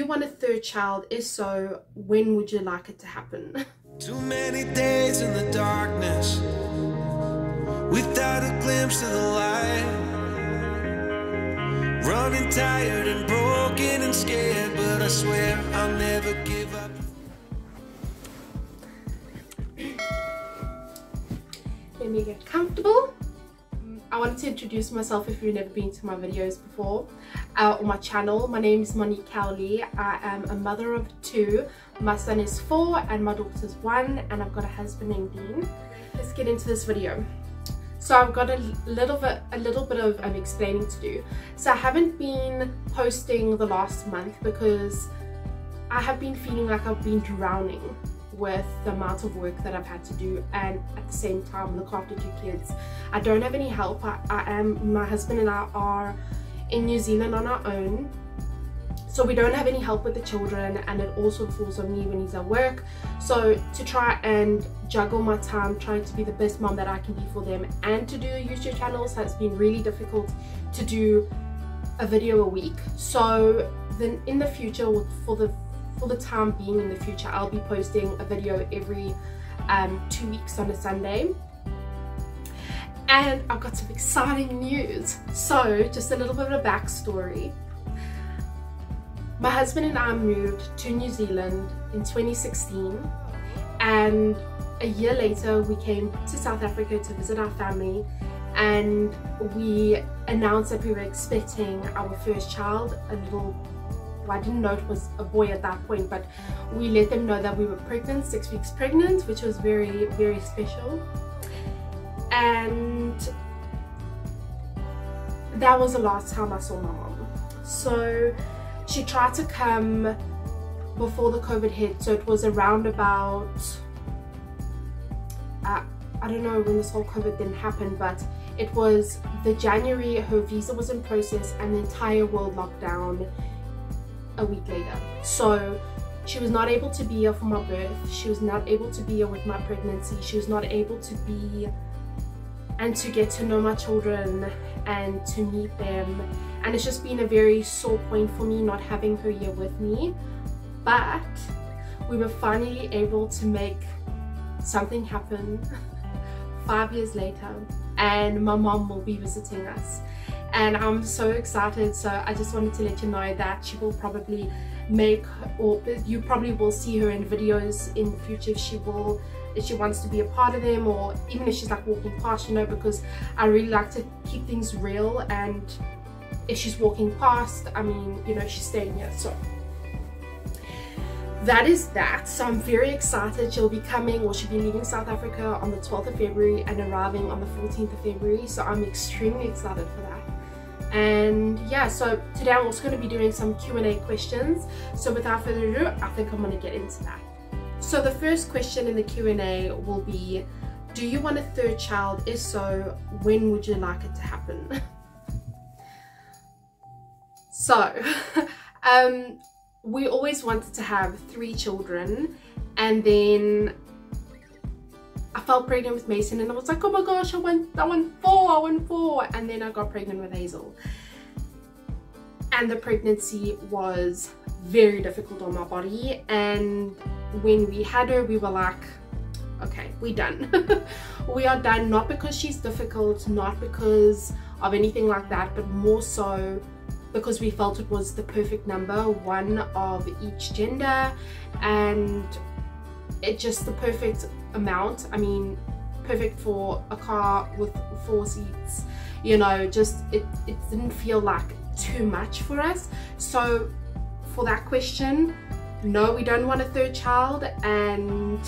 want a third child? If so, when would you like it to happen? Too many days in the darkness without a glimpse of the light. Running tired and broken and scared, but I swear I'll never give up. Let me get comfortable. I wanted to introduce myself if you've never been to my videos before on my channel. My name is Cowleys. I am a mother of 2. My son is 4 and my daughter is 1, and I've got a husband named Dean. Let's get into this video. So I've got a little bit of explaining to do. So I haven't been posting the last month because I have been feeling like I've been drowning with the amount of work that I've had to do, and at the same time look after 2 kids. I don't have any help. My husband and I are in New Zealand on our own, so we don't have any help with the children, and it also falls on me when he's at work. So to try and juggle my time trying to be the best mom that I can be for them and to do YouTube channels has been really difficult to do a video a week. So then in the future, for the time being in the future, I'll be posting a video every 2 weeks on a Sunday. And I've got some exciting news. So just a little bit of a backstory. My husband and I moved to New Zealand in 2016, and a year later we came to South Africa to visit our family, and we announced that we were expecting our first child, I didn't know it was a boy at that point, but we let them know that we were pregnant, 6 weeks pregnant, which was very, very special. And that was the last time I saw my mom. So she tried to come before the COVID hit, so it was around about, I don't know when this whole COVID didn't happen, but it was the January her visa was in process and the entire world locked down a week later. So she was not able to be here for my birth, she was not able to be here with my pregnancy, she was not able to be and to get to know my children and to meet them, and it's just been a very sore point for me not having her here with me. But we were finally able to make something happen 5 years later, and my mom will be visiting us, and I'm so excited. So I just wanted to let you know that she will probably or you probably will see her in videos in the future if she wants to be a part of them, or even if she's like walking past, you know, because I really like to keep things real, and if she's walking past, I mean, you know, she's staying here. So that is that. So I'm very excited. She'll be coming, or she'll be leaving South Africa on the 12th of February and arriving on the 14th of February. So I'm extremely excited for that. And yeah, so today I'm also going to be doing some Q&A questions. So without further ado, I think I'm going to get into that. So the first question in the Q&A will be, do you want a third child? If so, when would you like it to happen? So we always wanted to have 3 children, and then I felt pregnant with Mason, and I was like, oh my gosh, I want 4, and then I got pregnant with Hazel, and the pregnancy was very difficult on my body. And when we had her, we were like, okay, we're done. We are done, not because she's difficult, not because of anything like that, but more so because we felt it was the perfect number, 1 of each gender, and it just the perfect amount. I mean, perfect for a car with 4 seats, you know, just it didn't feel like too much for us. So for that question, no, we don't want a third child. And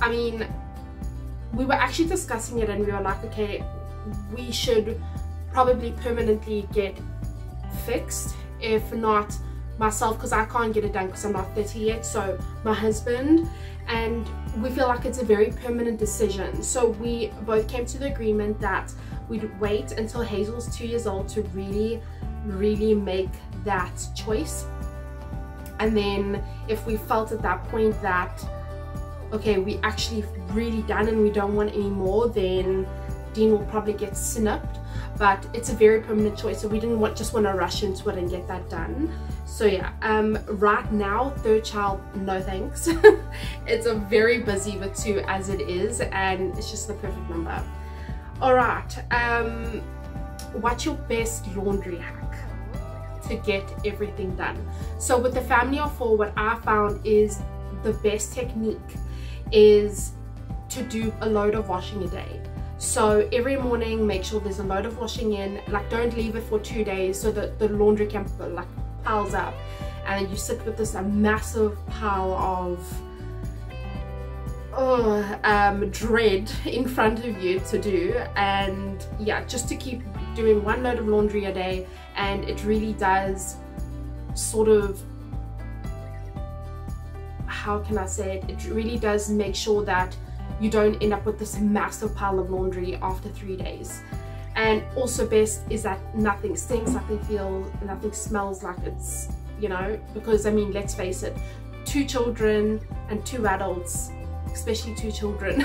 I mean, we were actually discussing it, and we were like, okay, we should probably permanently get fixed, if not myself, because I can't get it done because I'm not 30 yet, so my husband, and we feel like it's a very permanent decision. So we both came to the agreement that we'd wait until Hazel's 2 years old to really make that choice, and then if we felt at that point that okay, we actually really done and we don't want any more, then Dean will probably get snipped, but it's a very permanent choice, so we didn't just want to rush into it and get that done. So yeah, right now, third child, no thanks. It's a very busy with 2 as it is, and it's just the perfect number. All right, what's your best laundry hack to get everything done? So with the family of 4, what I found is the best technique is to do a load of washing a day. So every morning, make sure there's a load of washing in. Like, don't leave it for 2 days so that the laundry can like piles up, and you sit with this massive pile of dread in front of you to do. And yeah, just to keep doing 1 load of laundry a day, and it really does sort of, how can I say it, it really does make sure that you don't end up with this massive pile of laundry after 3 days. And also best is that nothing stinks, nothing feels, nothing smells like it's, you know, because I mean, let's face it, 2 children and 2 adults, especially 2 children,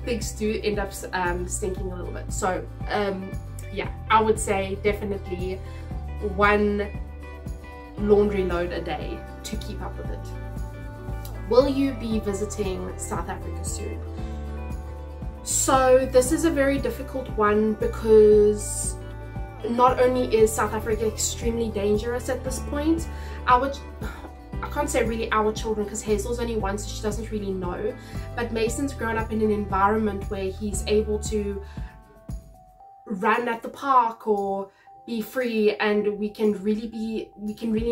things do end up stinking a little bit. So yeah, I would say definitely 1 laundry load a day to keep up with it. Will you be visiting South Africa soon? So this is a very difficult one, because not only is South Africa extremely dangerous at this point, I can't say really our children, because Hazel's only 1, so she doesn't really know, but Mason's grown up in an environment where he's able to run at the park or be free, and we can really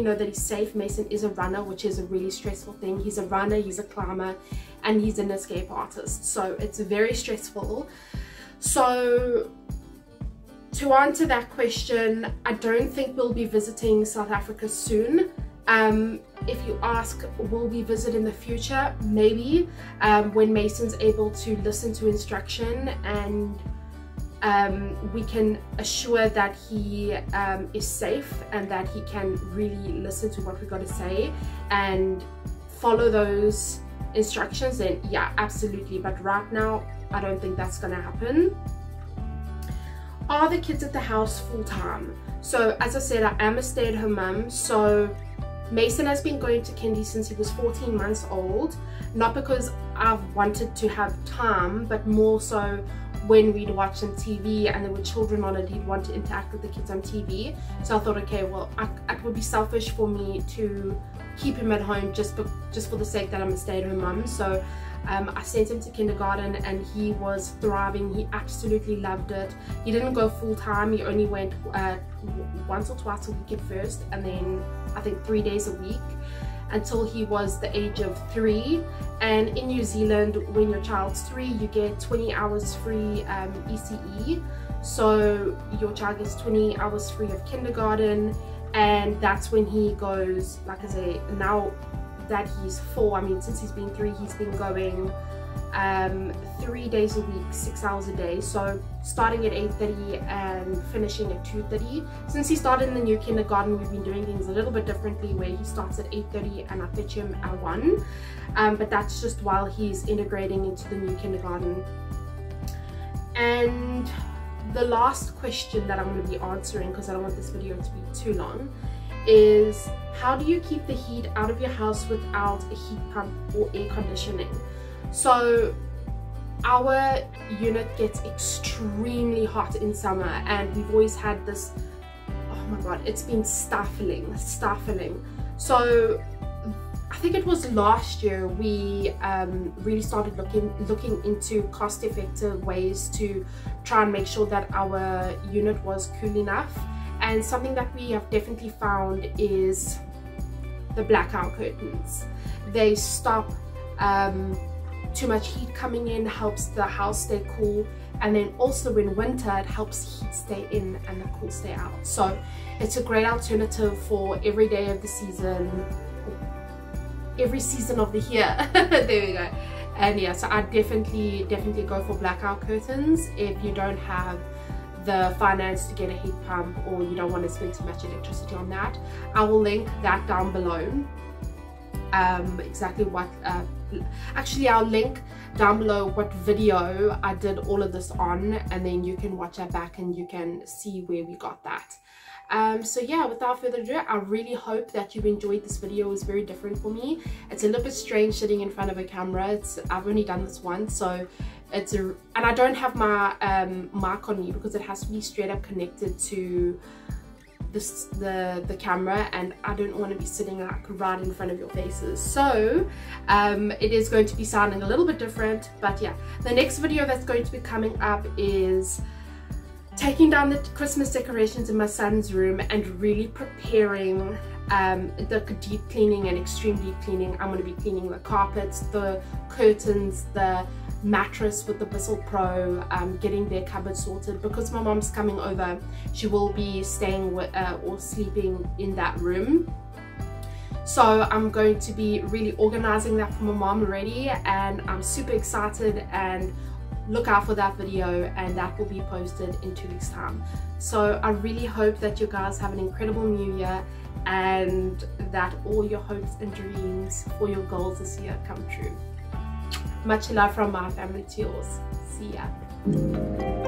know that he's safe. Mason is a runner, which is a really stressful thing. He's a runner, he's a climber, and he's an escape artist, so it's very stressful. So to answer that question, I don't think we'll be visiting South Africa soon. If you ask, will we visit in the future? Maybe, when Mason's able to listen to instruction, and we can assure that he is safe and that he can really listen to what we got to say and follow those instructions, then yeah, absolutely. But right now, I don't think that's gonna happen. Are the kids at the house full-time? So as I said, I am a stay-at-home mum, so Mason has been going to kindy since he was 14 months old, not because I've wanted to have time, but more so when we'd watch some TV and there were children on it, he'd want to interact with the kids on TV. So I thought, okay, well, it would be selfish for me to keep him at home just for the sake that I'm a stay-at-home mum. So I sent him to kindergarten, and he was thriving. He absolutely loved it. He didn't go full-time. He only went once or twice a week at first, and then I think 3 days a week, until he was the age of 3. And in New Zealand, when your child's 3, you get 20 hours free ECE. So your child gets 20 hours free of kindergarten, and that's when he goes, like I say, now that he's 4, I mean, since he's been 3, he's been going 3 days a week, 6 hours a day. So starting at 8:30 and finishing at 2:30. Since he started in the new kindergarten, we've been doing things a little bit differently, where he starts at 8:30 and I fetch him at 1. But that's just while he's integrating into the new kindergarten. And the last question that I'm going to be answering, because I don't want this video to be too long, is how do you keep the heat out of your house without a heat pump or air conditioning? So our unit gets extremely hot in summer, and we've always had this, oh my god, it's been stifling. So I think it was last year we really started looking into cost-effective ways to try and make sure that our unit was cool enough. And something that we have definitely found is the blackout curtains. They stop too much heat coming in, helps the house stay cool, and then also in winter it helps heat stay in and the cool stay out. So it's a great alternative for every day of the season, every season of the year. There we go. And yeah, so I definitely go for blackout curtains if you don't have the finance to get a heat pump, or you don't want to spend too much electricity on that. I will link that down below. exactly what actually I'll link down below what video I did all of this on, and then you can watch that back and you can see where we got that. So yeah, without further ado, I really hope that you've enjoyed this video. It was very different for me. It's a little bit strange sitting in front of a camera. I've only done this once, so and I don't have my mic on me because it has to be straight up connected to the camera, and I don't want to be sitting like right in front of your faces. So it is going to be sounding a little bit different, but yeah, the next video that's going to be coming up is taking down the Christmas decorations in my son's room and really preparing the deep cleaning and extreme deep cleaning. I'm going to be cleaning the carpets, the curtains, the mattress with the Bissell Pro, getting their cupboard sorted because my mom's coming over. She will be staying with or sleeping in that room, so I'm going to be really organizing that for my mom already, and I'm super excited, and look out for that video, and that will be posted in 2 weeks time. So I really hope that you guys have an incredible new year and that all your hopes and dreams for your goals this year come true. Much love from my family to yours. See ya.